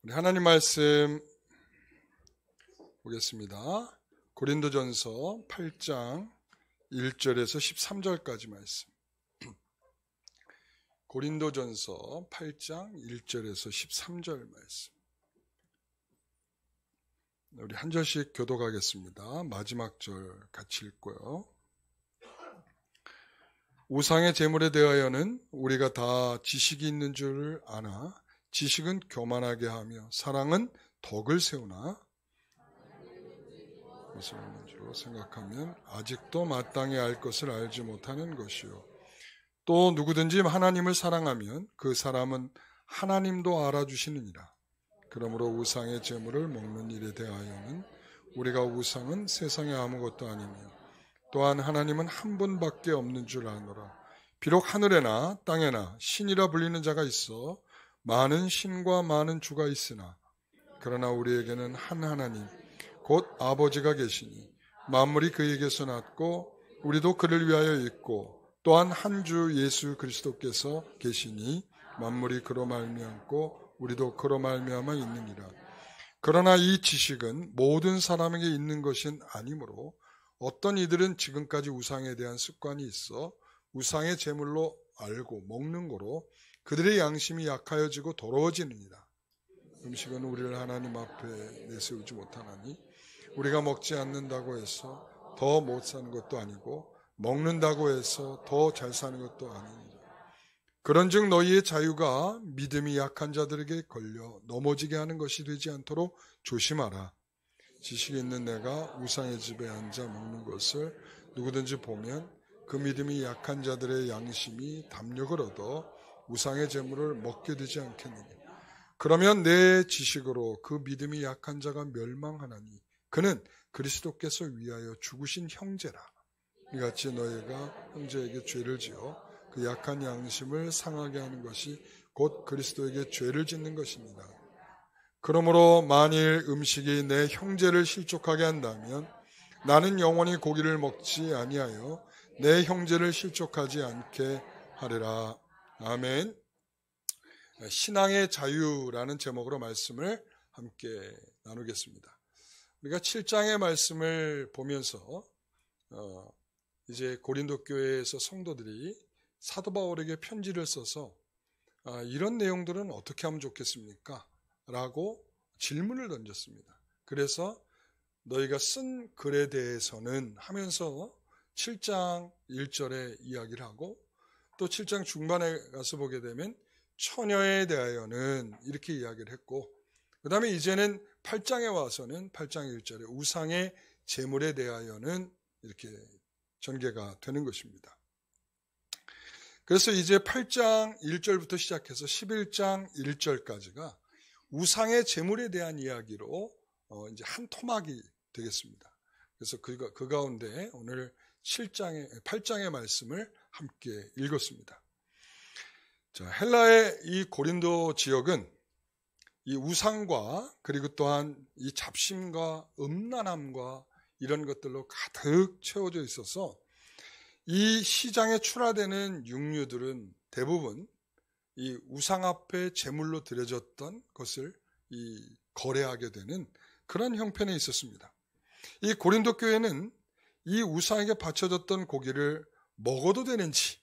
우리 하나님 말씀 보겠습니다. 고린도전서 8장 1절에서 13절까지 말씀. 고린도전서 8장 1절에서 13절 말씀. 우리 한 절씩 교독하겠습니다. 마지막 절 같이 읽고요. 우상의 제물에 대하여는 우리가 다 지식이 있는 줄을 아나 지식은 교만하게 하며 사랑은 덕을 세우나 무엇을 하는 줄로 생각하면 아직도 마땅히 알 것을 알지 못하는 것이요. 또 누구든지 하나님을 사랑하면 그 사람은 하나님도 알아주시느니라. 그러므로 우상의 제물을 먹는 일에 대하여는 우리가 우상은 세상에 아무것도 아니며 또한 하나님은 한 분밖에 없는 줄 아노라. 비록 하늘에나 땅에나 신이라 불리는 자가 있어 많은 신과 많은 주가 있으나 그러나 우리에게는 한 하나님 곧 아버지가 계시니 만물이 그에게서 났고 우리도 그를 위하여 있고 또한 한 주 예수 그리스도께서 계시니 만물이 그로 말미암고 우리도 그로 말미암아 있느니라. 그러나 이 지식은 모든 사람에게 있는 것은 아니므로 어떤 이들은 지금까지 우상에 대한 습관이 있어 우상의 제물로 알고 먹는 거로 그들의 양심이 약하여지고 더러워지느니라. 음식은 우리를 하나님 앞에 내세우지 못하나니 우리가 먹지 않는다고 해서 더 못 사는 것도 아니고 먹는다고 해서 더 잘 사는 것도 아니니라. 그런즉 너희의 자유가 믿음이 약한 자들에게 걸려 넘어지게 하는 것이 되지 않도록 조심하라. 지식이 있는 내가 우상의 집에 앉아 먹는 것을 누구든지 보면 그 믿음이 약한 자들의 양심이 담력을 얻어 우상의 제물을 먹게 되지 않겠느냐. 그러면 내 지식으로 그 믿음이 약한 자가 멸망하나니 그는 그리스도께서 위하여 죽으신 형제라. 이같이 너희가 형제에게 죄를 지어 그 약한 양심을 상하게 하는 것이 곧 그리스도에게 죄를 짓는 것입니다. 그러므로 만일 음식이 내 형제를 실족하게 한다면 나는 영원히 고기를 먹지 아니하여 내 형제를 실족하지 않게 하리라. 아멘. 신앙의 자유라는 제목으로 말씀을 함께 나누겠습니다. 우리가 7장의 말씀을 보면서 이제 고린도 교회에서 성도들이 사도 바울에게 편지를 써서 이런 내용들은 어떻게 하면 좋겠습니까? 라고 질문을 던졌습니다. 그래서 너희가 쓴 글에 대해서는 하면서 7장 1절에 이야기를 하고 또 7장 중반에 가서 보게 되면 처녀에 대하여는 이렇게 이야기를 했고 그 다음에 이제는 8장에 와서는 8장 1절에 우상의 제물에 대하여는 이렇게 전개가 되는 것입니다. 그래서 이제 8장 1절부터 시작해서 11장 1절까지가 우상의 제물에 대한 이야기로 이제 한 토막이 되겠습니다. 그래서 그 가운데 오늘 8장의 말씀을 함께 읽었습니다. 자, 헬라의 이 고린도 지역은 이 우상과 그리고 또한 이 잡심과 음란함과 이런 것들로 가득 채워져 있어서 이 시장에 출하되는 육류들은 대부분 이 우상 앞에 제물로 드려졌던 것을 이 거래하게 되는 그런 형편에 있었습니다. 이 고린도 교회는 이 우상에게 바쳐졌던 고기를 먹어도 되는지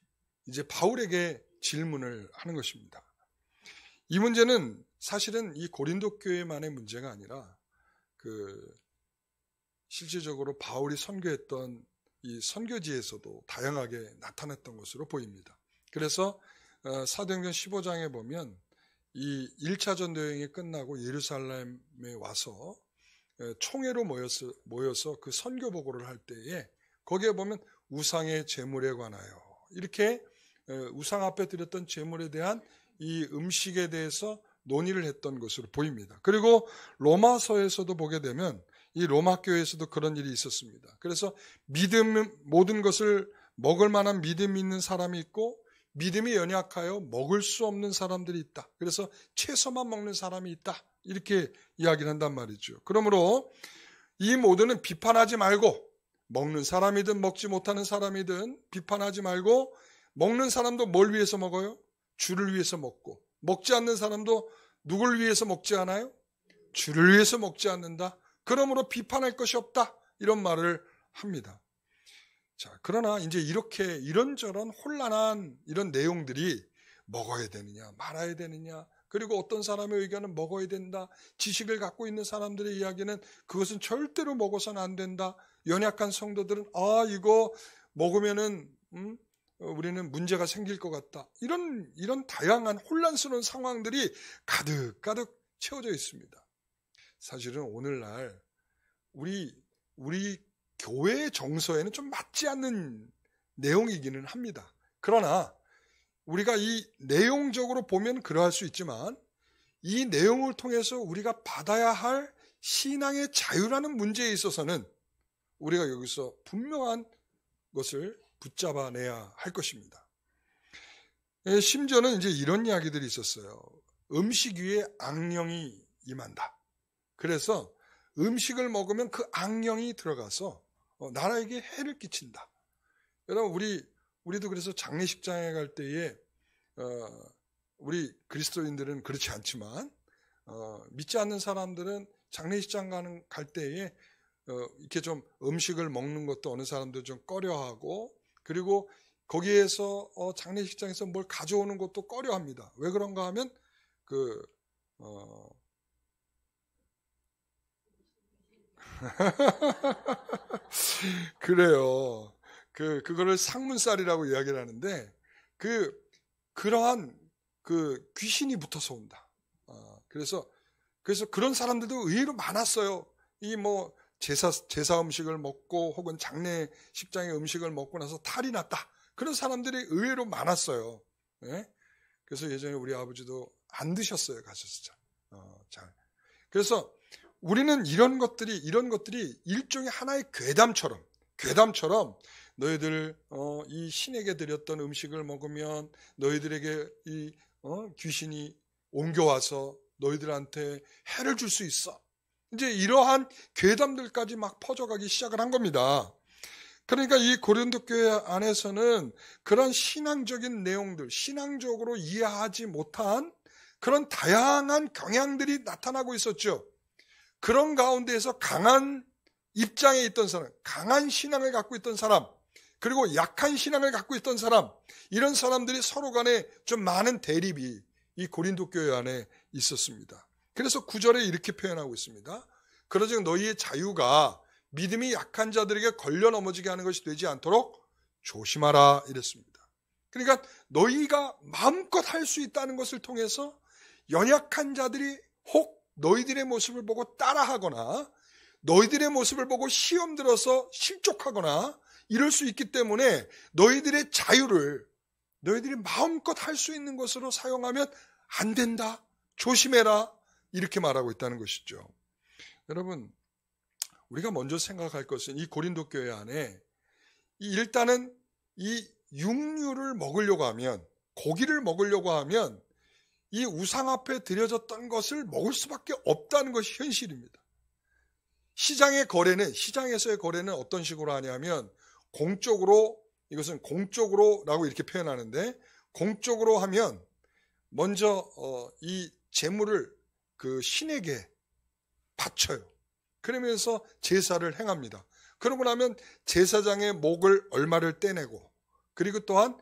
이제 바울에게 질문을 하는 것입니다. 이 문제는 사실은 이 고린도 교회만의 문제가 아니라 실질적으로 바울이 선교했던 이 선교지에서도 다양하게 나타났던 것으로 보입니다. 그래서 사도행전 15장에 보면 이 1차 전도 여행이 끝나고 예루살렘에 와서 총회로 모여서 그 선교 보고를 할 때에 거기에 보면 우상의 제물에 관하여 이렇게 우상 앞에 드렸던 제물에 대한 이 음식에 대해서 논의를 했던 것으로 보입니다. 그리고 로마서에서도 보게 되면 이 로마 교회에서도 그런 일이 있었습니다. 그래서 모든 것을 먹을 만한 믿음이 있는 사람이 있고 믿음이 연약하여 먹을 수 없는 사람들이 있다. 그래서 채소만 먹는 사람이 있다. 이렇게 이야기를 한단 말이죠. 그러므로 이 모두는 비판하지 말고 먹는 사람이든 먹지 못하는 사람이든 비판하지 말고 먹는 사람도 뭘 위해서 먹어요? 주를 위해서 먹고 먹지 않는 사람도 누굴 위해서 먹지 않아요? 주를 위해서 먹지 않는다. 그러므로 비판할 것이 없다. 이런 말을 합니다. 자, 그러나 이제 이렇게 이런저런 혼란한 이런 내용들이 먹어야 되느냐, 말아야 되느냐, 그리고 어떤 사람의 의견은 먹어야 된다. 지식을 갖고 있는 사람들의 이야기는 그것은 절대로 먹어서는 안 된다. 연약한 성도들은 이거 먹으면은 우리는 문제가 생길 것 같다. 이런 다양한 혼란스러운 상황들이 가득가득 채워져 있습니다. 사실은 오늘날 우리 교회의 정서에는 좀 맞지 않는 내용이기는 합니다. 그러나 우리가 이 내용적으로 보면 그러할 수 있지만 이 내용을 통해서 우리가 받아야 할 신앙의 자유라는 문제에 있어서는 우리가 여기서 분명한 것을 붙잡아내야 할 것입니다. 심지어는 이제 이런 이야기들이 있었어요. 음식 위에 악령이 임한다. 그래서 음식을 먹으면 그 악령이 들어가서 나라에게 해를 끼친다. 여러분 우리도 그래서 장례식장에 갈 때에 우리 그리스도인들은 그렇지 않지만 믿지 않는 사람들은 장례식장 갈 때에 이렇게 좀 음식을 먹는 것도 어느 사람들 좀 꺼려하고 그리고 거기에서 장례식장에서 뭘 가져오는 것도 꺼려합니다. 왜 그런가 하면 그래요. 그거를 상문살이라고 이야기를 하는데 그러한 귀신이 붙어서 온다. 그래서 그런 사람들도 의외로 많았어요. 이 제사 음식을 먹고 혹은 장례식장의 음식을 먹고 나서 탈이 났다. 그런 사람들이 의외로 많았어요. 네? 그래서 예전에 우리 아버지도 안 드셨어요. 가셔서 잘. 그래서 우리는 이런 것들이 일종의 하나의 괴담처럼 너희들 이 신에게 드렸던 음식을 먹으면 너희들에게 이 귀신이 옮겨와서 너희들한테 해를 줄 수 있어. 이제 이러한 괴담들까지 막 퍼져가기 시작을 한 겁니다. 그러니까 이 고린도 교회 안에서는 그런 신앙적인 내용들, 신앙적으로 이해하지 못한 그런 다양한 경향들이 나타나고 있었죠. 그런 가운데에서 강한 입장에 있던 사람, 강한 신앙을 갖고 있던 사람, 그리고 약한 신앙을 갖고 있던 사람, 이런 사람들이 서로 간에 좀 많은 대립이 이 고린도 교회 안에 있었습니다. 그래서 9절에 이렇게 표현하고 있습니다. 그러즉 너희의 자유가 믿음이 약한 자들에게 걸려 넘어지게 하는 것이 되지 않도록 조심하라 이랬습니다. 그러니까 너희가 마음껏 할 수 있다는 것을 통해서 연약한 자들이 혹 너희들의 모습을 보고 따라하거나 너희들의 모습을 보고 시험 들어서 실족하거나 이럴 수 있기 때문에 너희들의 자유를 너희들이 마음껏 할 수 있는 것으로 사용하면 안 된다. 조심해라. 이렇게 말하고 있다는 것이죠. 여러분, 우리가 먼저 생각할 것은 이 고린도 교회 안에 일단은 이 육류를 먹으려고 하면, 고기를 먹으려고 하면 이 우상 앞에 드려졌던 것을 먹을 수밖에 없다는 것이 현실입니다. 시장에서의 거래는 어떤 식으로 하냐면 이것은 공적으로라고 이렇게 표현하는데, 공적으로 하면 먼저 이 재물을 그 신에게 바쳐요. 그러면서 제사를 행합니다. 그러고 나면 제사장의 목을 얼마를 떼내고, 그리고 또한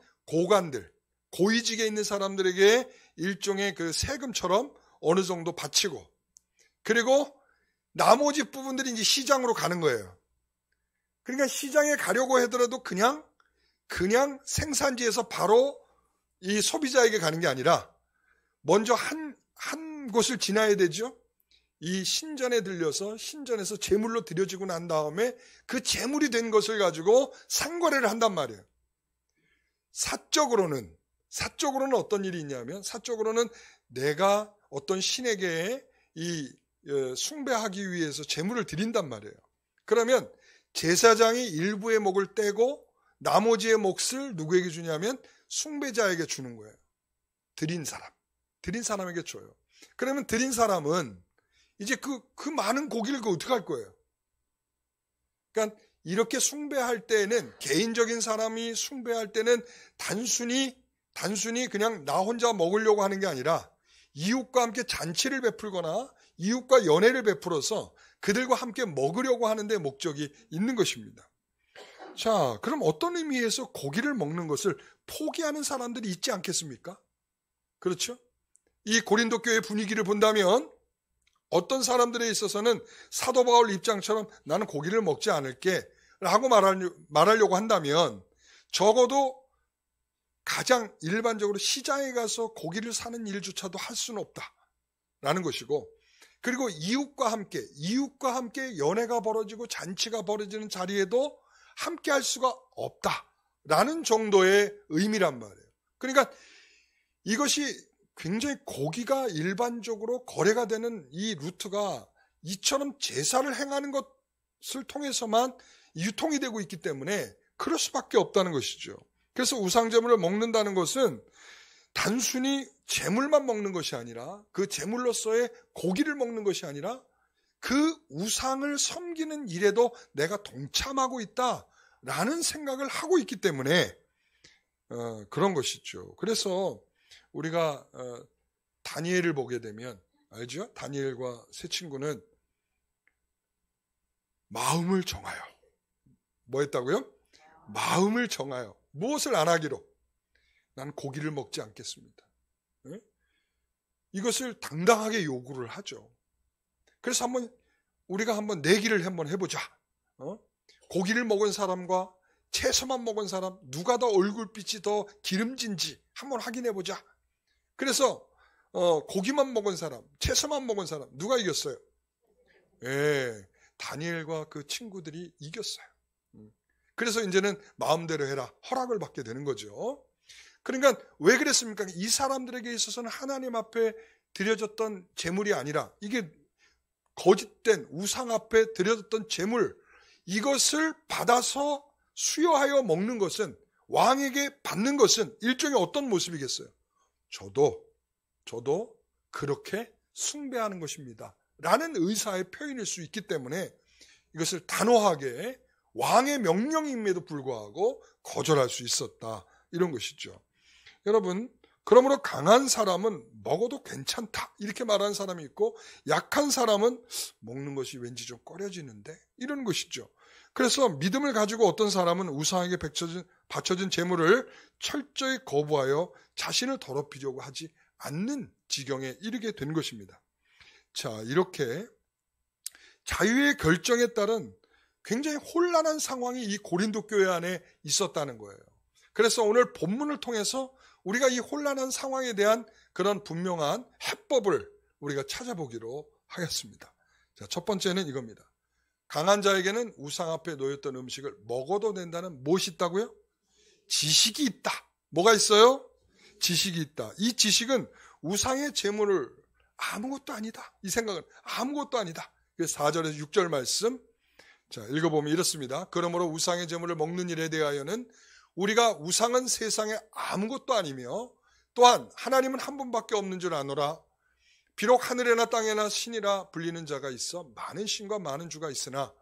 고위직에 있는 사람들에게 일종의 그 세금처럼 어느 정도 바치고, 그리고 나머지 부분들이 이제 시장으로 가는 거예요. 그러니까 시장에 가려고 하더라도 그냥 생산지에서 바로 이 소비자에게 가는 게 아니라 먼저 한 곳을 지나야 되죠. 이 신전에 들려서 신전에서 제물로 드려지고 난 다음에 그 제물이 된 것을 가지고 상거래를 한단 말이에요. 사적으로는 어떤 일이 있냐면, 사적으로는 내가 어떤 신에게 숭배하기 위해서 제물을 드린단 말이에요. 그러면 제사장이 일부의 목을 떼고 나머지의 몫을 누구에게 주냐면 숭배자에게 주는 거예요. 드린 사람에게 줘요. 그러면 드린 사람은 이제 그 많은 고기를 어떻게 할 거예요? 그러니까 이렇게 숭배할 때는, 개인적인 사람이 숭배할 때는 단순히 그냥 나 혼자 먹으려고 하는 게 아니라 이웃과 함께 잔치를 베풀거나 이웃과 연회를 베풀어서 그들과 함께 먹으려고 하는데 목적이 있는 것입니다. 자, 그럼 어떤 의미에서 고기를 먹는 것을 포기하는 사람들이 있지 않겠습니까? 그렇죠? 이 고린도 교회 분위기를 본다면 어떤 사람들에 있어서는 사도 바울 입장처럼 나는 고기를 먹지 않을게 라고 말하려고 한다면 적어도 가장 일반적으로 시장에 가서 고기를 사는 일조차도 할 수는 없다라는 것이고, 그리고 이웃과 함께 연회가 벌어지고 잔치가 벌어지는 자리에도 함께 할 수가 없다라는 정도의 의미란 말이에요. 그러니까 이것이 굉장히 고기가 일반적으로 거래가 되는 이 루트가 이처럼 제사를 행하는 것을 통해서만 유통이 되고 있기 때문에 그럴 수밖에 없다는 것이죠. 그래서 우상제물을 먹는다는 것은 단순히 제물만 먹는 것이 아니라, 그 제물로서의 고기를 먹는 것이 아니라 그 우상을 섬기는 일에도 내가 동참하고 있다라는 생각을 하고 있기 때문에 그런 것이죠. 그래서 우리가 다니엘을 보게 되면 알죠? 다니엘과 세 친구는 마음을 정하여, 뭐 했다고요? 마음을 정하여 무엇을 안 하기로, 난 고기를 먹지 않겠습니다. 네? 이것을 당당하게 요구를 하죠. 그래서 우리가 한번 내기를 한번 해보자. 고기를 먹은 사람과 채소만 먹은 사람, 누가 더 얼굴빛이 더 기름진지 한번 확인해보자. 그래서 고기만 먹은 사람, 채소만 먹은 사람, 누가 이겼어요? 예, 다니엘과 그 친구들이 이겼어요. 그래서 이제는 마음대로 해라, 허락을 받게 되는 거죠. 그러니까 왜 그랬습니까? 이 사람들에게 있어서는 하나님 앞에 드려졌던 제물이 아니라, 이게 거짓된 우상 앞에 드려졌던 제물, 이것을 받아서 수여하여 먹는 것은, 왕에게 받는 것은 일종의 어떤 모습이겠어요? 저도 그렇게 숭배하는 것입니다 라는 의사의 표현일 수 있기 때문에 이것을 단호하게 왕의 명령임에도 불구하고 거절할 수 있었다, 이런 것이죠. 여러분, 그러므로 강한 사람은 먹어도 괜찮다 이렇게 말하는 사람이 있고, 약한 사람은 먹는 것이 왠지 좀 꺼려지는데, 이런 것이죠. 그래서 믿음을 가지고 어떤 사람은 우상에게 바쳐진 제물을 철저히 거부하여 자신을 더럽히려고 하지 않는 지경에 이르게 된 것입니다. 자, 이렇게 자유의 결정에 따른 굉장히 혼란한 상황이 이 고린도 교회 안에 있었다는 거예요. 그래서 오늘 본문을 통해서 우리가 이 혼란한 상황에 대한 그런 분명한 해법을 우리가 찾아보기로 하겠습니다. 자, 첫 번째는 이겁니다. 강한 자에게는 우상 앞에 놓였던 음식을 먹어도 된다는 무엇이 있다고요? 지식이 있다. 뭐가 있어요? 지식이 있다. 이 지식은 우상의 제물을 아무것도 아니다, 이 생각은 아무것도 아니다. 4절에서 6절 말씀, 자, 읽어보면 이렇습니다. 그러므로 우상의 제물을 먹는 일에 대하여는 우리가 우상은 세상에 아무것도 아니며 또한 하나님은 한 분밖에 없는 줄 아노라. 비록 하늘에나 땅에나 신이라 불리는 자가 있어 많은 신과 많은 주가 있으나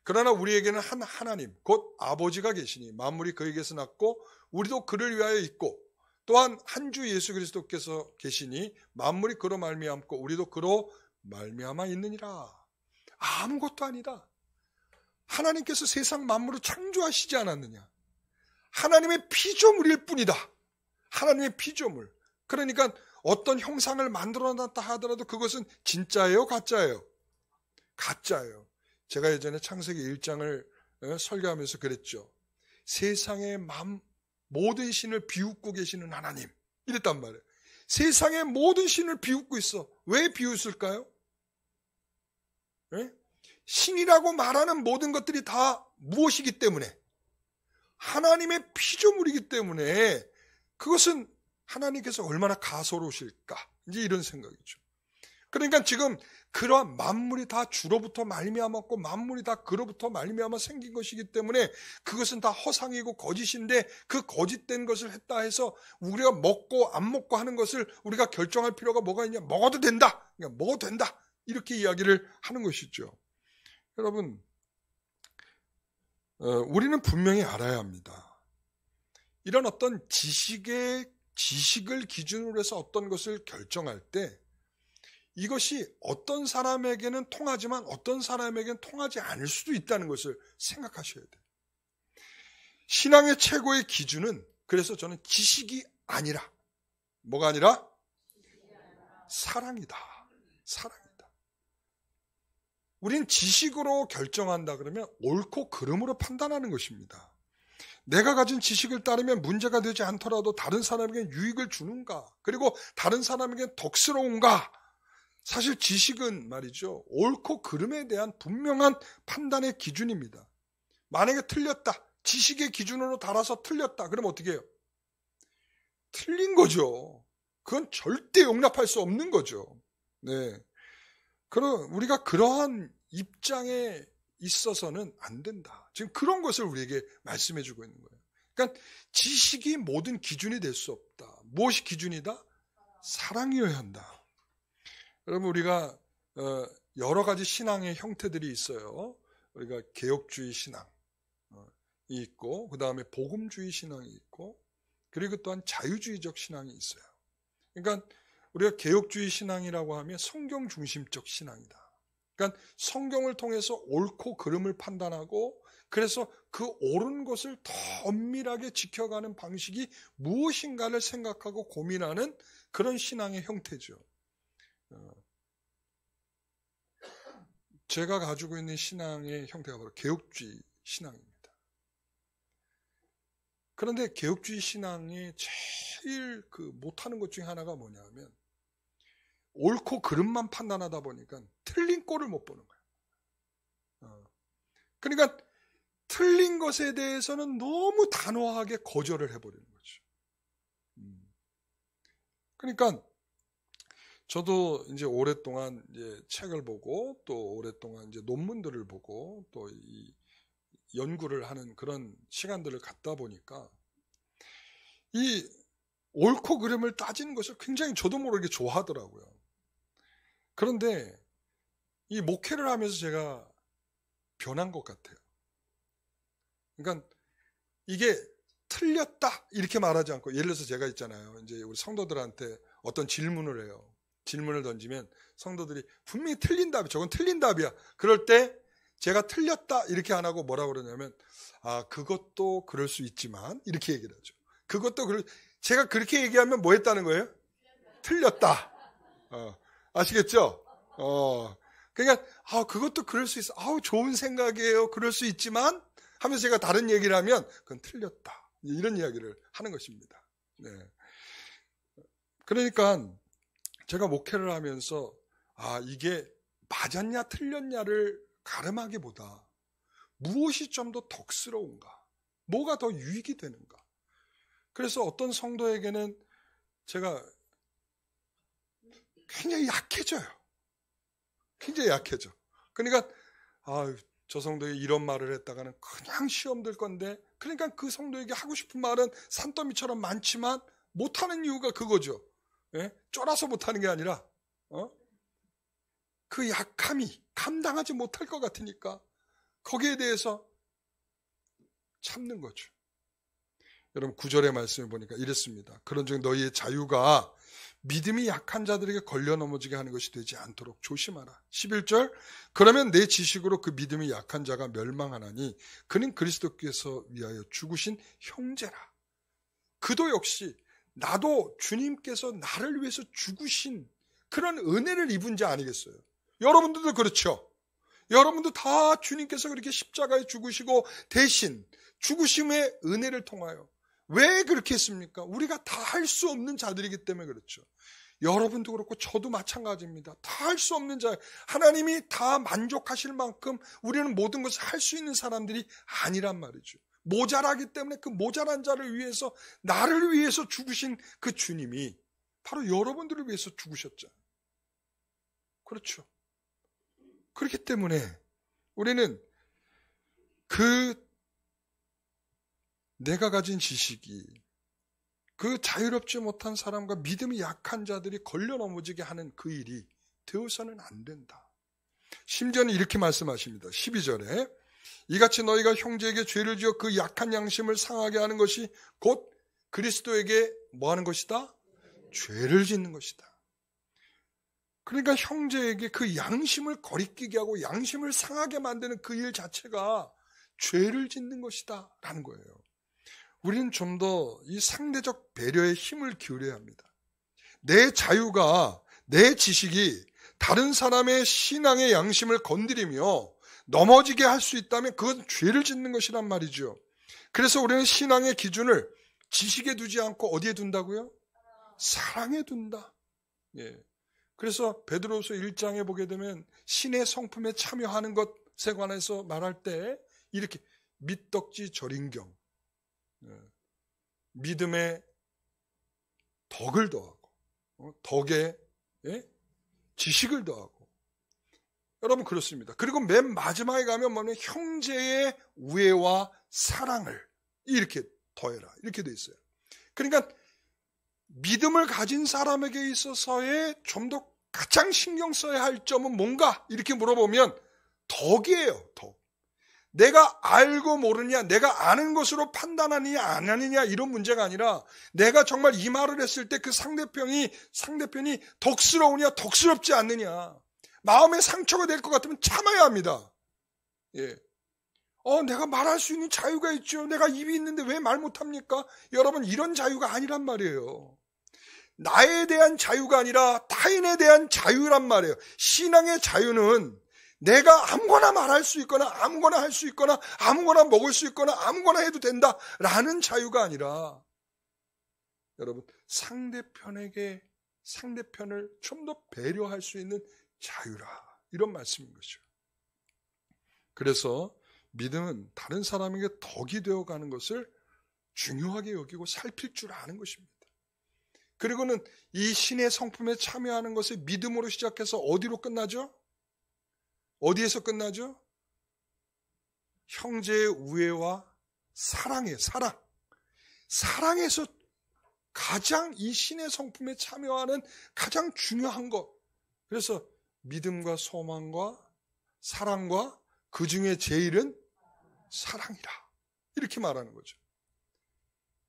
그러나 우리에게는 한 하나님 곧 아버지가 계시니 만물이 그에게서 났고 우리도 그를 위하여 있고 또한 한 주 예수 그리스도께서 계시니 만물이 그로 말미암고 우리도 그로 말미암아 있느니라. 아무것도 아니다. 하나님께서 세상 만물을 창조하시지 않았느냐. 하나님의 피조물일 뿐이다. 하나님의 피조물. 그러니까 어떤 형상을 만들어놨다 하더라도 그것은 진짜예요, 가짜예요? 가짜예요. 제가 예전에 창세기 1장을 설교하면서 그랬죠. 세상의 모든 신을 비웃고 계시는 하나님, 이랬단 말이에요. 세상의 모든 신을 비웃고 있어. 왜 비웃을까요? 네? 신이라고 말하는 모든 것들이 다 무엇이기 때문에? 하나님의 피조물이기 때문에 그것은 하나님께서 얼마나 가소로우실까, 이제 이런 생각이죠. 그러니까 지금 그러한 만물이 다 주로부터 말미암았고 만물이 다 그로부터 말미암아 생긴 것이기 때문에 그것은 다 허상이고 거짓인데, 그 거짓된 것을 했다 해서 우리가 먹고 안 먹고 하는 것을 우리가 결정할 필요가 뭐가 있냐. 먹어도 된다, 그러니까 먹어도 된다, 이렇게 이야기를 하는 것이죠. 여러분, 우리는 분명히 알아야 합니다. 이런 어떤 지식의 지식을 기준으로 해서 어떤 것을 결정할 때 이것이 어떤 사람에게는 통하지만 어떤 사람에게는 통하지 않을 수도 있다는 것을 생각하셔야 돼요. 신앙의 최고의 기준은 그래서 저는 지식이 아니라 뭐가 아니라 사랑이다. 사랑이다. 우리는 지식으로 결정한다 그러면 옳고 그름으로 판단하는 것입니다. 내가 가진 지식을 따르면 문제가 되지 않더라도 다른 사람에게 유익을 주는가? 그리고 다른 사람에게 덕스러운가? 사실 지식은 말이죠. 옳고 그름에 대한 분명한 판단의 기준입니다. 만약에 틀렸다. 지식의 기준으로 달아서 틀렸다. 그럼 어떻게 해요? 틀린 거죠. 그건 절대 용납할 수 없는 거죠. 네. 그럼 우리가 그러한 입장에 있어서는 안 된다. 지금 그런 것을 우리에게 말씀해 주고 있는 거예요. 그러니까 지식이 모든 기준이 될 수 없다. 무엇이 기준이다? 사랑이어야 한다. 여러분 우리가 여러 가지 신앙의 형태들이 있어요. 우리가 개혁주의 신앙이 있고 그 다음에 복음주의 신앙이 있고 그리고 또한 자유주의적 신앙이 있어요. 그러니까 우리가 개혁주의 신앙이라고 하면 성경 중심적 신앙이다. 그러니까 성경을 통해서 옳고 그름을 판단하고 그래서 그 옳은 것을 더 엄밀하게 지켜가는 방식이 무엇인가를 생각하고 고민하는 그런 신앙의 형태죠. 제가 가지고 있는 신앙의 형태가 바로 개혁주의 신앙입니다. 그런데 개혁주의 신앙이 제일 못하는 것 중에 하나가 뭐냐면 옳고 그름만 판단하다 보니까 틀린 꼴을 못 보는 거예요. 그러니까 틀린 것에 대해서는 너무 단호하게 거절을 해버리는 거죠. 그러니까 저도 이제 오랫동안 이제 책을 보고 또 오랫동안 이제 논문들을 보고 또 이 연구를 하는 그런 시간들을 갖다 보니까 이 옳고 그름을 따지는 것을 굉장히 저도 모르게 좋아하더라고요. 그런데 이 목회를 하면서 제가 변한 것 같아요. 그러니까 이게 틀렸다 이렇게 말하지 않고 예를 들어서 제가 있잖아요. 이제 우리 성도들한테 어떤 질문을 해요. 질문을 던지면 성도들이 분명히 틀린 답이 저건 틀린 답이야. 그럴 때 제가 틀렸다 이렇게 안 하고 뭐라고 그러냐면 그것도 그럴 수 있지만 이렇게 얘기를 하죠. 제가 그렇게 얘기하면 뭐 했다는 거예요? 틀렸다. 아시겠죠? 그러니까 그것도 그럴 수 있어. 좋은 생각이에요. 그럴 수 있지만 하면서 제가 다른 얘기를 하면 그건 틀렸다. 이런 이야기를 하는 것입니다. 네. 그러니까 제가 목회를 하면서 이게 맞았냐 틀렸냐를 가름하기보다 무엇이 좀 더 덕스러운가? 뭐가 더 유익이 되는가? 그래서 어떤 성도에게는 제가 굉장히 약해져요. 굉장히 약해져. 그러니까 저 성도에게 이런 말을 했다가는 그냥 시험 들 건데 그러니까 그 성도에게 하고 싶은 말은 산더미처럼 많지만 못하는 이유가 그거죠. 예? 쫄아서 못하는 게 아니라 그 약함이 감당하지 못할 것 같으니까 거기에 대해서 참는 거죠. 여러분 9절의 말씀을 보니까 이랬습니다. 그런즉 너희의 자유가 믿음이 약한 자들에게 걸려 넘어지게 하는 것이 되지 않도록 조심하라. 11절 그러면 내 지식으로 그 믿음이 약한 자가 멸망하나니 그는 그리스도께서 위하여 죽으신 형제라. 그도 역시 나도 주님께서 나를 위해서 죽으신 그런 은혜를 입은 자 아니겠어요? 여러분들도 그렇죠. 여러분도 다 주님께서 그렇게 십자가에 죽으시고 대신 죽으심의 은혜를 통하여 왜 그렇게 했습니까? 우리가 다 할 수 없는 자들이기 때문에 그렇죠. 여러분도 그렇고 저도 마찬가지입니다. 다 할 수 없는 자, 하나님이 다 만족하실 만큼 우리는 모든 것을 할 수 있는 사람들이 아니란 말이죠. 모자라기 때문에 그 모자란 자를 위해서 나를 위해서 죽으신 그 주님이 바로 여러분들을 위해서 죽으셨죠. 그렇죠. 그렇기 때문에 우리는 내가 가진 지식이 그 자유롭지 못한 사람과 믿음이 약한 자들이 걸려 넘어지게 하는 그 일이 되어서는 안 된다. 심지어는 이렇게 말씀하십니다. 12절에 이같이 너희가 형제에게 죄를 지어 그 약한 양심을 상하게 하는 것이 곧 그리스도에게 뭐 하는 것이다? 죄를 짓는 것이다. 그러니까 형제에게 그 양심을 거리끼게 하고 양심을 상하게 만드는 그 일 자체가 죄를 짓는 것이다 라는 거예요. 우리는 좀 더 이 상대적 배려에 힘을 기울여야 합니다. 내 자유가, 내 지식이 다른 사람의 신앙의 양심을 건드리며 넘어지게 할 수 있다면 그건 죄를 짓는 것이란 말이죠. 그래서 우리는 신앙의 기준을 지식에 두지 않고 어디에 둔다고요? 사랑에 둔다. 예. 그래서 베드로후서 1장에 보게 되면 신의 성품에 참여하는 것에 관해서 말할 때 이렇게 밑덕지 절인경, 믿음의 덕을 더하고 덕에 지식을 더하고, 여러분 그렇습니다. 그리고 맨 마지막에 가면 뭐냐면 형제의 우애와 사랑을 이렇게 더해라 이렇게 돼 있어요. 그러니까 믿음을 가진 사람에게 있어서의 좀 더 가장 신경 써야 할 점은 뭔가 이렇게 물어보면 덕이에요. 덕. 내가 알고 모르냐, 내가 아는 것으로 판단하느냐 안 하느냐 이런 문제가 아니라 내가 정말 이 말을 했을 때 그 상대편이 덕스러우냐 덕스럽지 않느냐, 마음에 상처가 될 것 같으면 참아야 합니다. 예. 내가 말할 수 있는 자유가 있죠. 내가 입이 있는데 왜 말 못합니까? 여러분 이런 자유가 아니란 말이에요. 나에 대한 자유가 아니라 타인에 대한 자유란 말이에요. 신앙의 자유는 내가 아무거나 말할 수 있거나 아무거나 할 수 있거나 아무거나 먹을 수 있거나 아무거나 해도 된다라는 자유가 아니라 여러분 상대편을 좀 더 배려할 수 있는 자유라 이런 말씀인 거죠. 그래서 믿음은 다른 사람에게 덕이 되어가는 것을 중요하게 여기고 살필 줄 아는 것입니다. 그리고는 이 신의 성품에 참여하는 것을 믿음으로 시작해서 어디로 끝나죠? 어디에서 끝나죠? 형제의 우애와 사랑이에요. 사랑에서 가장 이 신의 성품에 참여하는 가장 중요한 것. 그래서 믿음과 소망과 사랑과 그 중에 제일은 사랑이라 이렇게 말하는 거죠.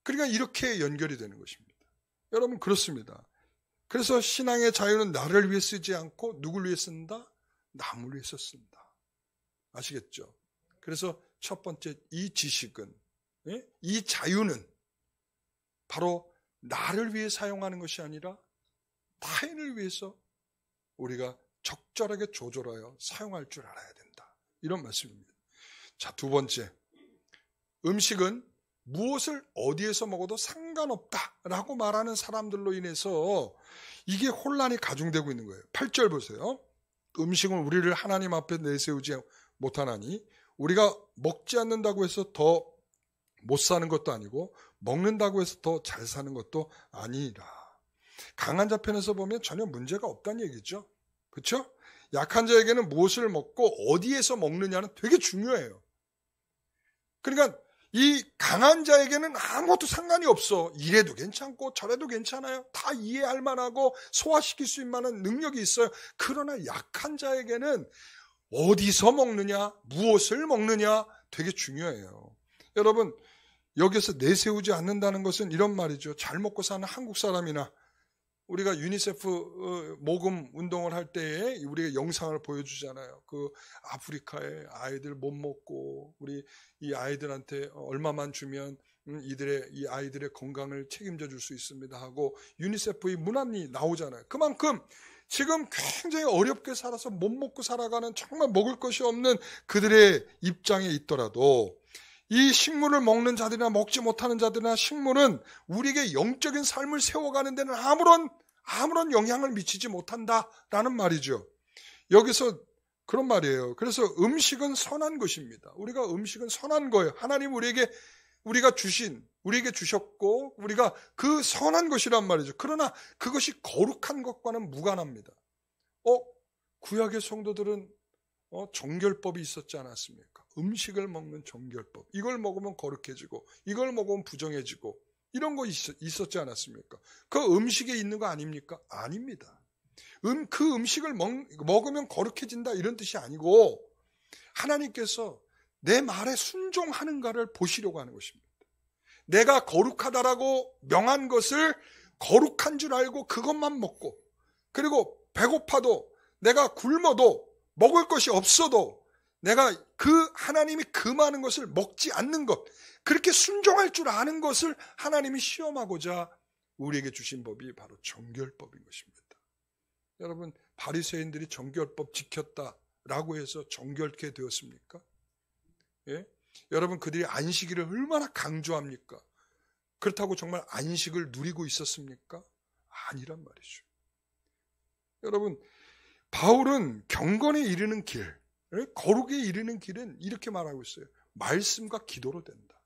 그러니까 이렇게 연결이 되는 것입니다. 여러분 그렇습니다. 그래서 신앙의 자유는 나를 위해 쓰지 않고 누굴 위해 쓴다? 남을 위해서 쓴다. 아시겠죠? 그래서 첫 번째 이 지식은, 이 자유는 바로 나를 위해 사용하는 것이 아니라 타인을 위해서 우리가 적절하게 조절하여 사용할 줄 알아야 된다. 이런 말씀입니다. 자, 두 번째, 음식은 무엇을 어디에서 먹어도 상관없다라고 말하는 사람들로 인해서 이게 혼란이 가중되고 있는 거예요. 8절 보세요. 음식은 우리를 하나님 앞에 내세우지 못하나니 우리가 먹지 않는다고 해서 더 못 사는 것도 아니고 먹는다고 해서 더 잘 사는 것도 아니라. 강한 자 편에서 보면 전혀 문제가 없다는 얘기죠. 그렇죠? 약한 자에게는 무엇을 먹고 어디에서 먹느냐는 되게 중요해요. 그러니까 이 강한 자에게는 아무것도 상관이 없어. 이래도 괜찮고 저래도 괜찮아요. 다 이해할 만하고 소화시킬 수 있는 만한 능력이 있어요. 그러나 약한 자에게는 어디서 먹느냐, 무엇을 먹느냐 되게 중요해요. 여러분 여기서 내세우지 않는다는 것은 이런 말이죠. 잘 먹고 사는 한국 사람이나 우리가 유니세프 모금 운동을 할 때에 우리가 영상을 보여주잖아요. 그 아프리카의 아이들 못 먹고 우리 이 아이들한테 얼마만 주면 이 아이들의 건강을 책임져 줄 수 있습니다 하고 유니세프의 문안이 나오잖아요. 그만큼 지금 굉장히 어렵게 살아서 못 먹고 살아가는 정말 먹을 것이 없는 그들의 입장에 있더라도 이 식물을 먹는 자들이나 먹지 못하는 자들이나 식물은 우리에게 영적인 삶을 세워가는 데는 아무런 영향을 미치지 못한다라는 말이죠. 여기서 그런 말이에요. 그래서 음식은 선한 것입니다. 우리가 음식은 선한 거예요. 하나님 우리에게 주셨고 우리가 그 선한 것이란 말이죠. 그러나 그것이 거룩한 것과는 무관합니다. 구약의 성도들은 정결법이 있었지 않았습니까? 음식을 먹는 정결법. 이걸 먹으면 거룩해지고 이걸 먹으면 부정해지고 이런 거 있었지 않았습니까? 그 음식에 있는 거 아닙니까? 아닙니다. 그 음식을 먹으면 거룩해진다 이런 뜻이 아니고 하나님께서 내 말에 순종하는가를 보시려고 하는 것입니다. 내가 거룩하다라고 명한 것을 거룩한 줄 알고 그것만 먹고, 그리고 배고파도 내가 굶어도 먹을 것이 없어도 내가 그 하나님이 금하는 것을 먹지 않는 것, 그렇게 순종할 줄 아는 것을 하나님이 시험하고자 우리에게 주신 법이 바로 정결법인 것입니다. 여러분, 바리새인들이 정결법 지켰다라고 해서 정결케 되었습니까? 예? 여러분, 그들이 안식일을 얼마나 강조합니까? 그렇다고 정말 안식을 누리고 있었습니까? 아니란 말이죠. 여러분, 바울은 경건에 이르는 길, 거룩에 이르는 길은 이렇게 말하고 있어요. 말씀과 기도로 된다.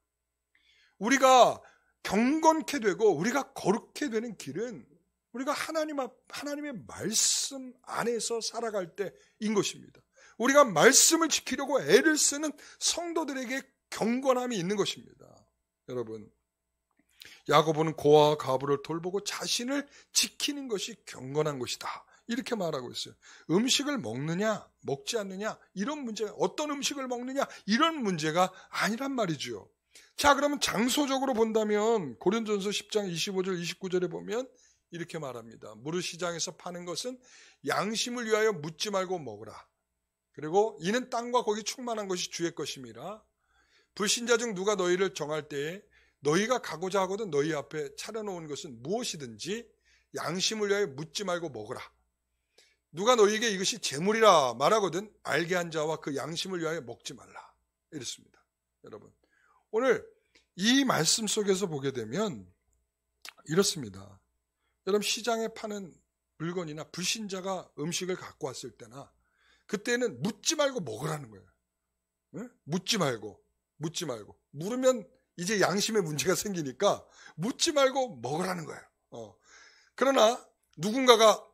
우리가 경건케 되고 우리가 거룩케 되는 길은 우리가 하나님의 말씀 안에서 살아갈 때인 것입니다. 우리가 말씀을 지키려고 애를 쓰는 성도들에게 경건함이 있는 것입니다. 여러분, 야고보는 고아와 과부를 돌보고 자신을 지키는 것이 경건한 것이다, 이렇게 말하고 있어요. 음식을 먹느냐 먹지 않느냐 이런 문제가, 어떤 음식을 먹느냐 이런 문제가 아니란 말이죠. 자, 그러면 장소적으로 본다면 고린도전서 10장 25절 29절에 보면 이렇게 말합니다. 무릇시장에서 파는 것은 양심을 위하여 묻지 말고 먹으라. 그리고 이는 땅과 거기 충만한 것이 주의 것임이라. 불신자 중 누가 너희를 정할 때에 너희가 가고자 하거든 너희 앞에 차려놓은 것은 무엇이든지 양심을 위하여 묻지 말고 먹으라. 누가 너희에게 이것이 재물이라 말하거든 알게 한 자와 그 양심을 위하여 먹지 말라. 이렇습니다. 여러분, 오늘 이 말씀 속에서 보게 되면 이렇습니다. 여러분, 시장에 파는 물건이나 불신자가 음식을 갖고 왔을 때나 그때는 묻지 말고 먹으라는 거예요. 응? 묻지 말고. 물으면 이제 양심의 문제가 생기니까 묻지 말고 먹으라는 거예요. 그러나 누군가가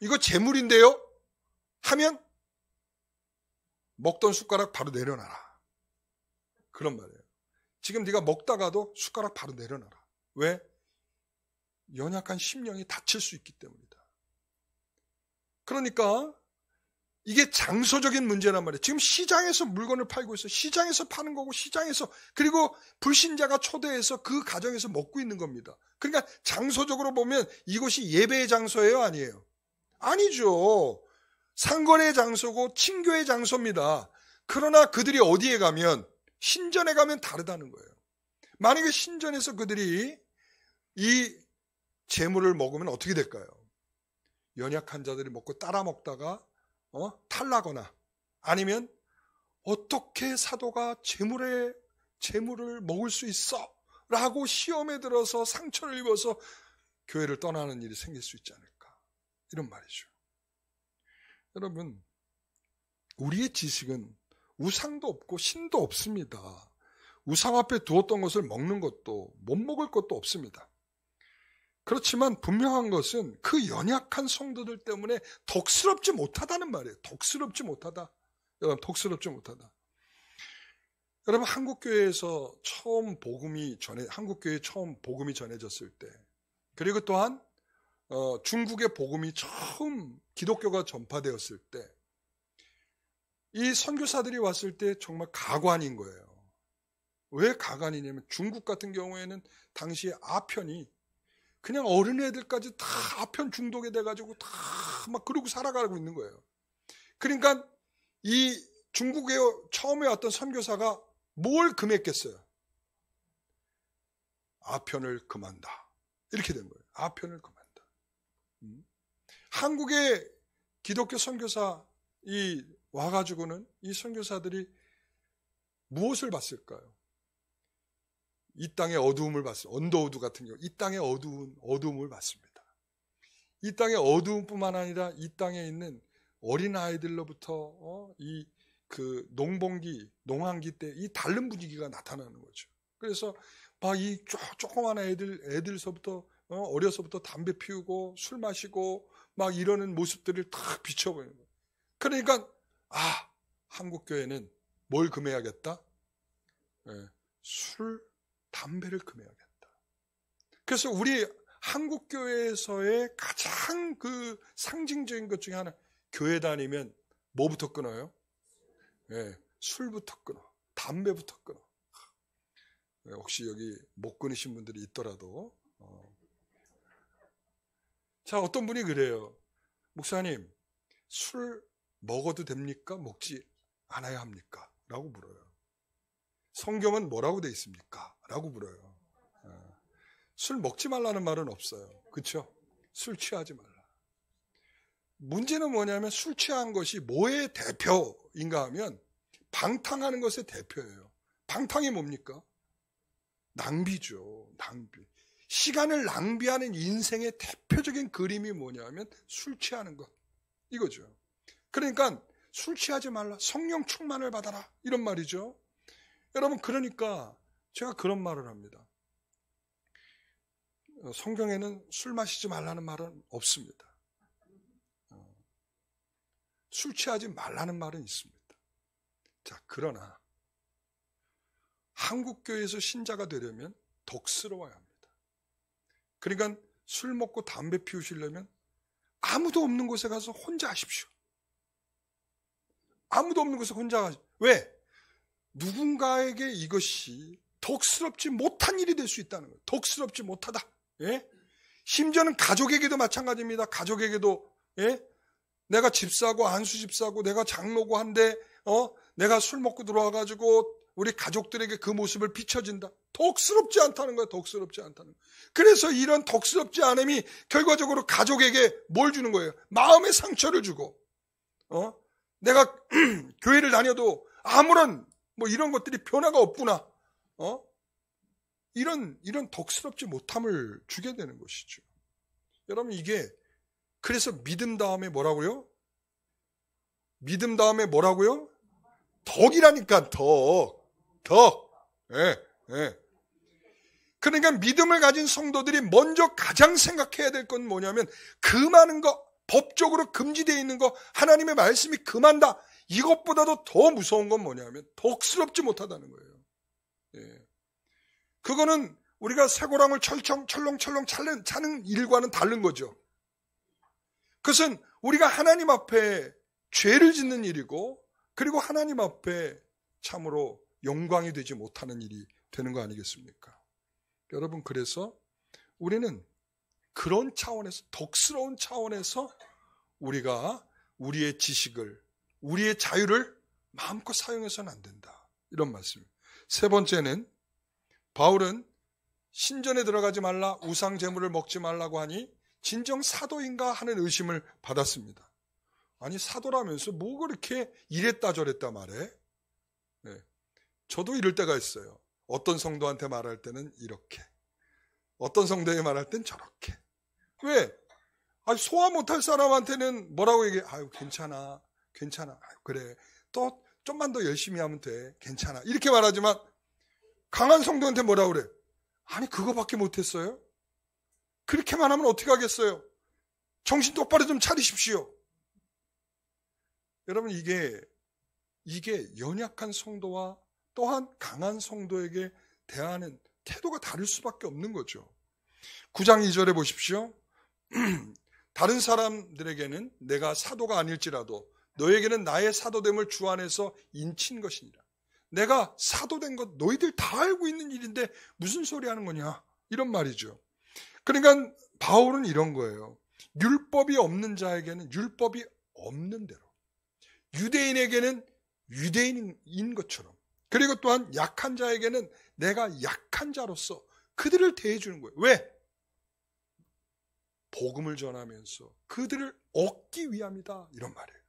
이거 재물인데요? 하면 먹던 숟가락 바로 내려놔라. 그런 말이에요. 지금 네가 먹다가도 숟가락 바로 내려놔라. 왜? 연약한 심령이 다칠 수 있기 때문이다. 그러니까 이게 장소적인 문제란 말이에요. 지금 시장에서 물건을 팔고 있어요. 시장에서 파는 거고 시장에서, 그리고 불신자가 초대해서 그 가정에서 먹고 있는 겁니다. 그러니까 장소적으로 보면 이곳이 예배의 장소예요, 아니에요? 아니죠. 상거래의 장소고 친교의 장소입니다. 그러나 그들이 어디에 가면, 신전에 가면 다르다는 거예요. 만약에 신전에서 그들이 이 재물을 먹으면 어떻게 될까요? 연약한 자들이 먹고 따라 먹다가 탈나거나, 아니면 어떻게 사도가 재물을 먹을 수 있어? 라고 시험에 들어서 상처를 입어서 교회를 떠나는 일이 생길 수 있지 않을까, 이런 말이죠. 여러분, 우리의 지식은 우상도 없고 신도 없습니다. 우상 앞에 두었던 것을 먹는 것도 못 먹을 것도 없습니다. 그렇지만 분명한 것은 그 연약한 성도들 때문에 덕스럽지 못하다는 말이에요. 덕스럽지 못하다. 여러분, 덕스럽지 못하다. 여러분, 한국교회에서 한국교회에 처음 복음이 전해졌을 때, 그리고 또한 중국의 복음이 처음 기독교가 전파되었을 때, 이 선교사들이 왔을 때 정말 가관인 거예요. 왜 가관이냐면 중국 같은 경우에는 당시에 아편이 그냥 어린애들까지 다 아편 중독에 돼가지고 다 막 그러고 살아가고 있는 거예요. 그러니까 이 중국에 처음에 왔던 선교사가 뭘 금했겠어요? 아편을 금한다. 이렇게 된 거예요. 아편을 금한다. 한국의 기독교 선교사 와가지고는 이 선교사들이 무엇을 봤을까요? 이 땅의 어두움을 봤어요. 언더우드 같은 경우 이 땅의 어두움을 봤습니다. 이 땅의 어두움뿐만 아니라 이 땅에 있는 어린 아이들로부터 농한기 때 이 다른 분위기가 나타나는 거죠. 그래서 막 이 조그만 애들서부터 어려서부터 담배 피우고 술 마시고 막 이러는 모습들을 딱 비춰보는 거예요. 그러니까 한국 교회는 뭘 금해야겠다? 술, 담배를 금해야겠다. 그래서 우리 한국 교회에서의 가장 그 상징적인 것 중에 하나, 교회 다니면 뭐부터 끊어요? 술부터 끊어. 담배부터 끊어. 혹시 여기 못 끊으신 분들이 있더라도. 자, 어떤 분이 그래요. 목사님, 술 먹어도 됩니까? 먹지 않아야 합니까? 라고 물어요. 성경은 뭐라고 돼 있습니까? 라고 물어요. 술 먹지 말라는 말은 없어요. 그렇죠? 술 취하지 말라. 문제는 뭐냐면 술 취한 것이 뭐의 대표인가 하면 방탕하는 것의 대표예요. 방탕이 뭡니까? 낭비죠. 낭비. 시간을 낭비하는 인생의 대표적인 그림이 뭐냐면 술 취하는 것. 이거죠. 그러니까 술 취하지 말라. 성령 충만을 받아라. 이런 말이죠. 여러분, 그러니까 제가 그런 말을 합니다. 성경에는 술 마시지 말라는 말은 없습니다. 술 취하지 말라는 말은 있습니다. 자, 그러나 한국교회에서 신자가 되려면 덕스러워야 합니다. 그러니까 술 먹고 담배 피우시려면 아무도 없는 곳에 가서 혼자 하십시오. 아무도 없는 곳에 혼자 하십시오. 왜? 누군가에게 이것이 덕스럽지 못한 일이 될 수 있다는 거예요. 덕스럽지 못하다. 예? 심지어는 가족에게도 마찬가지입니다. 가족에게도, 예? 내가 집사고 안수 집사고 내가 장로고 한데 내가 술 먹고 들어와가지고 우리 가족들에게 그 모습을 비춰진다. 덕스럽지 않다는 거야. 덕스럽지 않다는 거야. 그래서 이런 덕스럽지 않음이 결과적으로 가족에게 뭘 주는 거예요? 마음의 상처를 주고 내가 교회를 다녀도 아무런 뭐 이런 것들이 변화가 없구나. 이런 덕스럽지 못함을 주게 되는 것이죠. 여러분, 이게 그래서 믿음 다음에 뭐라고요? 믿음 다음에 뭐라고요? 덕이라니까. 덕. 예. 그러니까 믿음을 가진 성도들이 먼저 가장 생각해야 될 건 뭐냐면 그 많은 거, 법적으로 금지되어 있는 거, 하나님의 말씀이 금한다. 이것보다도 더 무서운 건 뭐냐면 덕스럽지 못하다는 거예요. 예. 그거는 우리가 쇠고랑을 철렁철렁 차는 일과는 다른 거죠. 그것은 우리가 하나님 앞에 죄를 짓는 일이고, 그리고 하나님 앞에 참으로 영광이 되지 못하는 일이 되는 거 아니겠습니까? 여러분, 그래서 우리는 그런 차원에서, 덕스러운 차원에서 우리가 우리의 지식을, 우리의 자유를 마음껏 사용해서는 안 된다. 이런 말씀입니다. 세 번째는 바울은 신전에 들어가지 말라, 우상 제물을 먹지 말라고 하니 진정 사도인가 하는 의심을 받았습니다. 아니, 사도라면서 뭐 그렇게 이랬다 저랬다 말해? 네. 저도 이럴 때가 있어요. 어떤 성도한테 말할 때는 이렇게, 어떤 성도에게 말할 땐 저렇게. 왜? 아니, 소화 못할 사람한테는 뭐라고 얘기해? 아유, 괜찮아. 아유, 그래. 또 좀만 더 열심히 하면 돼. 괜찮아. 이렇게 말하지만 강한 성도한테 뭐라고 그래? 아니, 그거밖에 못했어요? 그렇게만 하면 어떻게 하겠어요? 정신 똑바로 좀 차리십시오. 여러분, 이게 연약한 성도와 또한 강한 성도에게 대하는 태도가 다를 수밖에 없는 거죠. 9장 2절에 보십시오. 다른 사람들에게는 내가 사도가 아닐지라도 너에게는 나의 사도됨을 주 안에서 인친 것이니라. 내가 사도된 것 너희들 다 알고 있는 일인데 무슨 소리 하는 거냐, 이런 말이죠. 그러니까 바울은 이런 거예요. 율법이 없는 자에게는 율법이 없는 대로, 유대인에게는 유대인인 것처럼, 그리고 또한 약한 자에게는 내가 약한 자로서 그들을 대해주는 거예요. 왜? 복음을 전하면서 그들을 얻기 위함이다, 이런 말이에요.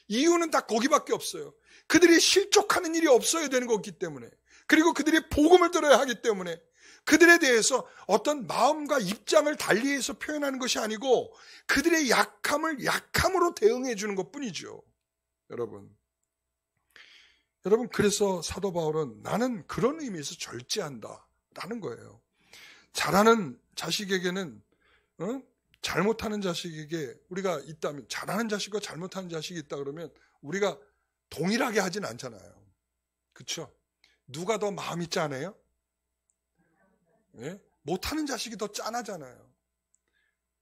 이유는 다 거기밖에 없어요. 그들이 실족하는 일이 없어야 되는 거기 때문에, 그리고 그들이 복음을 들어야 하기 때문에 그들에 대해서 어떤 마음과 입장을 달리해서 표현하는 것이 아니고 그들의 약함을 약함으로 대응해 주는 것뿐이죠. 여러분, 그래서 사도 바울은 나는 그런 의미에서 절제한다라는 거예요. 잘하는 자식에게는 잘못하는 자식에게 우리가 있다면, 잘하는 자식과 잘못하는 자식이 있다 그러면 우리가 동일하게 하진 않잖아요. 그렇죠? 누가 더 마음이 짠해요? 예? 못하는 자식이 더 짠하잖아요.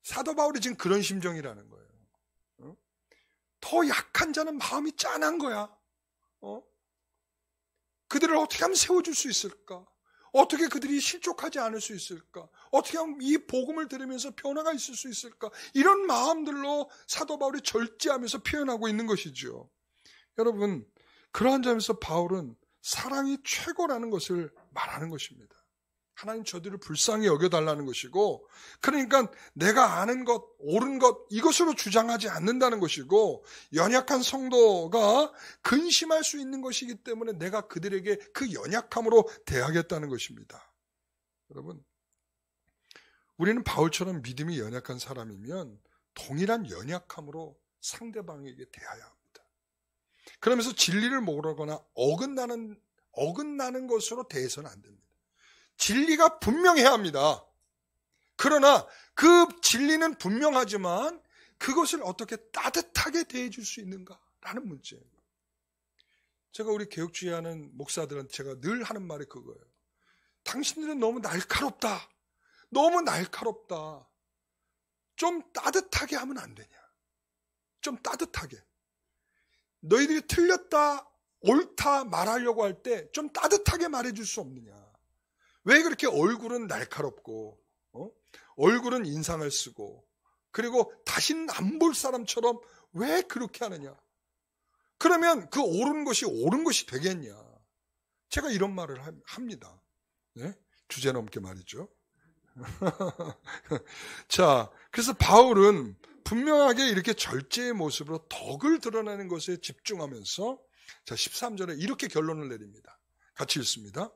사도 바울이 지금 그런 심정이라는 거예요. 더 약한 자는 마음이 짠한 거야. 그들을 어떻게 하면 세워줄 수 있을까? 어떻게 그들이 실족하지 않을 수 있을까? 어떻게 하면 이 복음을 들으면서 변화가 있을 수 있을까? 이런 마음들로 사도 바울이 절제하면서 표현하고 있는 것이죠. 여러분, 그러한 점에서 바울은 사랑이 최고라는 것을 말하는 것입니다. 하나님 저들을 불쌍히 여겨달라는 것이고, 그러니까 내가 아는 것, 옳은 것, 이것으로 주장하지 않는다는 것이고, 연약한 성도가 근심할 수 있는 것이기 때문에 내가 그들에게 그 연약함으로 대하겠다는 것입니다. 여러분, 우리는 바울처럼 믿음이 연약한 사람이면 동일한 연약함으로 상대방에게 대해야 합니다. 그러면서 진리를 모르거나 어긋나는 것으로 대해서는 안 됩니다. 진리가 분명해야 합니다. 그러나 그 진리는 분명하지만 그것을 어떻게 따뜻하게 대해줄 수 있는가라는 문제예요. 제가 우리 개혁주의하는 목사들한테 제가 늘 하는 말이 그거예요. 당신들은 너무 날카롭다. 너무 날카롭다. 좀 따뜻하게 하면 안 되냐. 좀 따뜻하게. 너희들이 틀렸다, 옳다 말하려고 할 때 좀 따뜻하게 말해줄 수 없느냐. 왜 그렇게 얼굴은 날카롭고 얼굴은 인상을 쓰고 그리고 다시는 안 볼 사람처럼 왜 그렇게 하느냐. 그러면 그 옳은 것이 되겠냐. 제가 이런 말을 합니다. 네? 주제 넘게 말이죠. 자, 그래서 바울은 분명하게 이렇게 절제의 모습으로 덕을 드러내는 것에 집중하면서 자 13절에 이렇게 결론을 내립니다. 같이 읽습니다.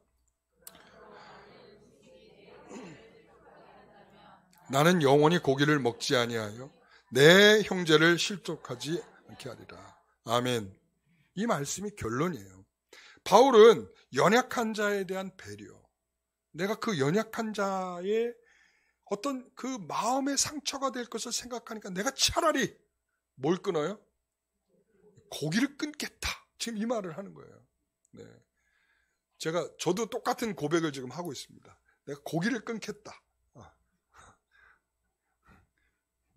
나는 영원히 고기를 먹지 아니하여 내 형제를 실족하지 않게 하리라. 아멘. 이 말씀이 결론이에요. 바울은 연약한 자에 대한 배려, 내가 그 연약한 자의 어떤 그 마음의 상처가 될 것을 생각하니까 내가 차라리 뭘 끊어요? 고기를 끊겠다. 지금 이 말을 하는 거예요. 네. 저도 똑같은 고백을 지금 하고 있습니다. 내가 고기를 끊겠다.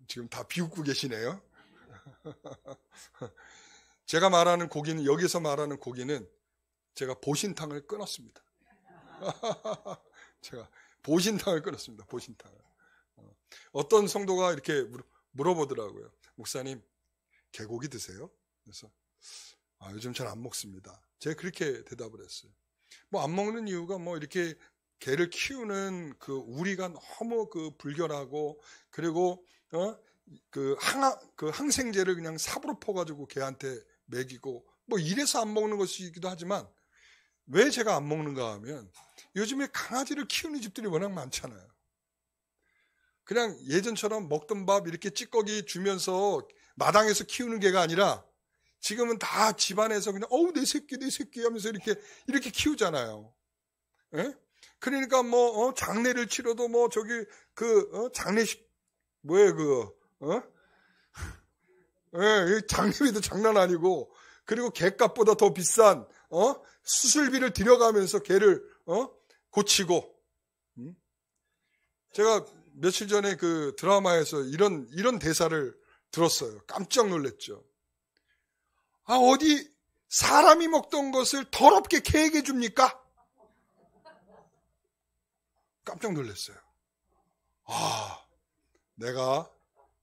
지금 다 비웃고 계시네요. 제가 말하는 고기는, 여기서 말하는 고기는 제가 보신탕을 끊었습니다. 제가 보신탕을 끊었습니다. 보신탕을. 어떤 성도가 이렇게 물어보더라고요. 목사님, 개고기 드세요? 그래서 요즘 잘 안 먹습니다. 제가 그렇게 대답을 했어요. 안 먹는 이유가 이렇게 개를 키우는 그 우리가 너무 불결하고 그리고 그 항생제를 그냥 삽으로 퍼가지고 개한테 먹이고 이래서 안 먹는 것이기도 하지만 왜 제가 안 먹는가 하면 요즘에 강아지를 키우는 집들이 워낙 많잖아요. 그냥 예전처럼 먹던 밥 이렇게 찌꺼기 주면서 마당에서 키우는 개가 아니라 지금은 다 집안에서 그냥 내 새끼 하면서 이렇게 키우잖아요. 예? 그러니까 장례를 치러도 장례식 뭐예요 그거? 예, 장례비도 장난 아니고 그리고 개값보다 더 비싼 수술비를 들여가면서 개를 고치고. 제가 며칠 전에 그 드라마에서 이런 대사를 들었어요. 깜짝 놀랐죠. 어디 사람이 먹던 것을 더럽게 개에게 줍니까? 깜짝 놀랐어요. 내가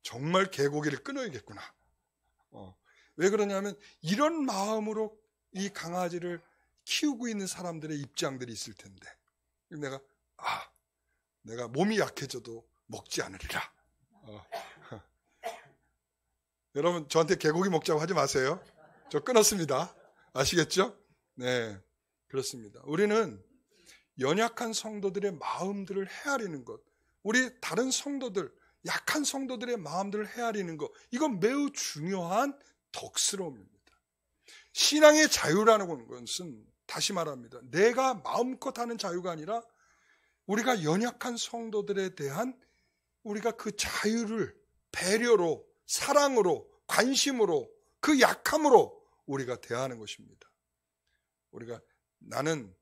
정말 개고기를 끊어야겠구나. 왜 그러냐면 이런 마음으로 이 강아지를 키우고 있는 사람들의 입장들이 있을 텐데 내가 몸이 약해져도 먹지 않으리라. 여러분 저한테 개고기 먹자고 하지 마세요. 저 끊었습니다. 아시겠죠? 네, 그렇습니다. 우리는 연약한 성도들의 마음들을 헤아리는 것, 우리 다른 성도들, 약한 성도들의 마음들을 헤아리는 것, 이건 매우 중요한 덕스러움입니다. 신앙의 자유라는 것은 다시 말합니다. 내가 마음껏 하는 자유가 아니라 우리가 연약한 성도들에 대한 우리가 그 자유를 배려로, 사랑으로, 관심으로, 그 약함으로 우리가 대하는 것입니다. 우리가 나는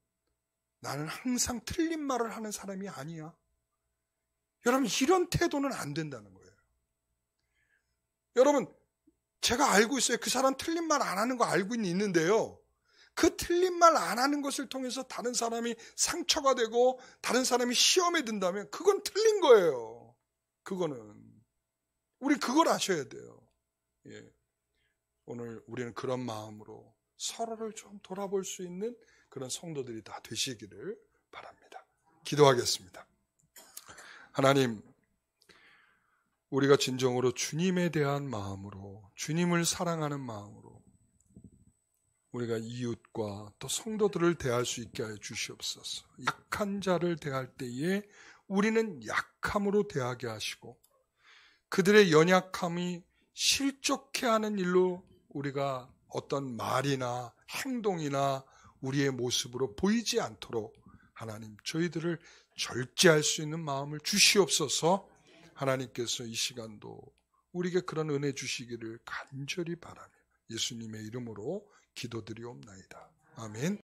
항상 틀린 말을 하는 사람이 아니야. 여러분 이런 태도는 안 된다는 거예요. 여러분 제가 알고 있어요. 그 사람 틀린 말 안 하는 거 알고 있는데요. 그 틀린 말 안 하는 것을 통해서 다른 사람이 상처가 되고 다른 사람이 시험에 든다면 그건 틀린 거예요. 그거는. 우리 그걸 아셔야 돼요. 예. 오늘 우리는 그런 마음으로 서로를 좀 돌아볼 수 있는 그런 성도들이 다 되시기를 바랍니다. 기도하겠습니다. 하나님, 우리가 진정으로 주님에 대한 마음으로, 주님을 사랑하는 마음으로 우리가 이웃과 또 성도들을 대할 수 있게 하여 주시옵소서. 약한 자를 대할 때에 우리는 약함으로 대하게 하시고 그들의 연약함이 실족해 하는 일로 우리가 어떤 말이나 행동이나 우리의 모습으로 보이지 않도록 하나님 저희들을 절제할 수 있는 마음을 주시옵소서. 하나님께서 이 시간도 우리에게 그런 은혜 주시기를 간절히 바라며 예수님의 이름으로 기도드리옵나이다. 아멘.